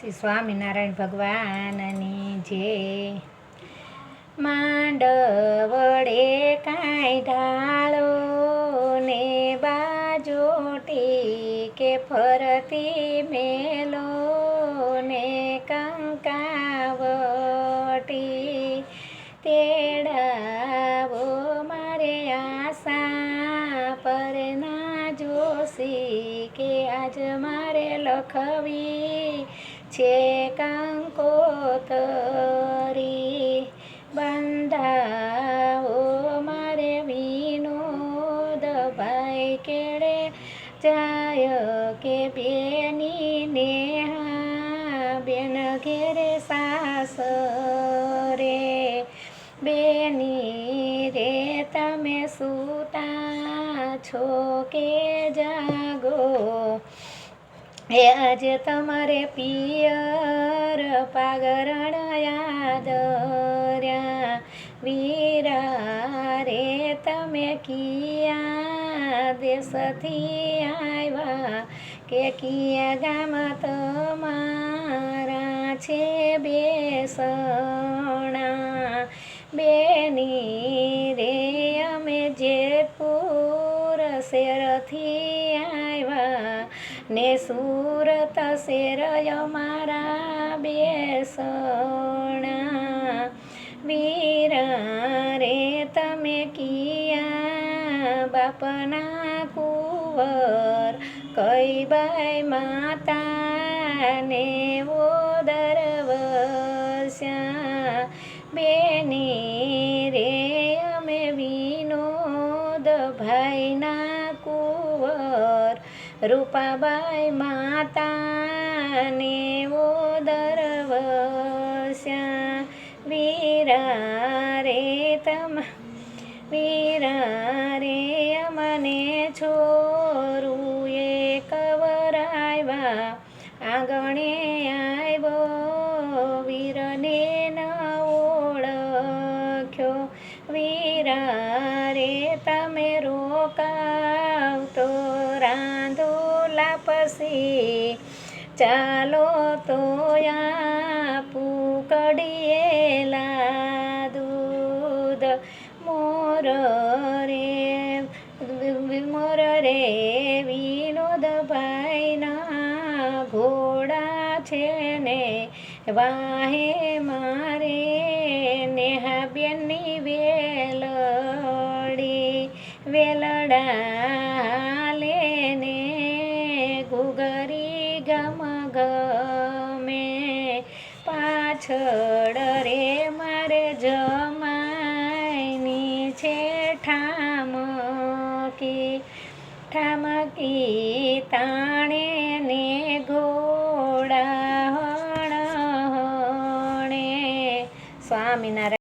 શ્રી સ્વામિનારાયણ ભગવાનની જય। માંડવડે કાંઈ ઢાળો ને બાજોટી કે ફરતી મેલો ને કંકાવટી તેડાવો મારે આશા પર ના જોશી કે આજ મારે લખવી છે કંકોતરી। બંધાવો મારે વિનોદ ભાઈ કેળે જાય કે બેની નેહા બેન ઘેરે સાસરે। બેની રે તમે સૂતા છો કે જાગો એ આજે તમારે પિયર પાગરણ યાદર્યા। વીરા રે તમે કિયા દેશથી આવ્યા કે કિયા ગામ તમારા છે બેસણા। બેની રે અમે જેતપુર શહેરથી આવ્યા ને સુરત શેર અમારા બેસણા। વીરા રે તમે કિયા બાપના કુંવર કઈ બાઈ માતાને ઓદર વસ્યા। બેની રે અમે વિનોદ ભાઈના કુંવર રૂપાબાઈ માતાને ઓદર વસ્યા। વીરા રે અમને છોરું એક વરાવ્યા આંગણે આવ્યો વીરને ન ઓળખ્યો। વીરા રે તમે રોકાવતો રાંધોલા પછી ચાલો તો આપું કડિયેલા દૂધ। મોર રે વિનોદભાઈના ઘોડા છે ને વાહે મારે નેહાબેનની વેલડા લેને ઘૂઘરી ગમે પાછળ રે મારે જમાઈની છે ઠામકી તાણે ને ઘોડા હણે। સ્વામિનારાયણ।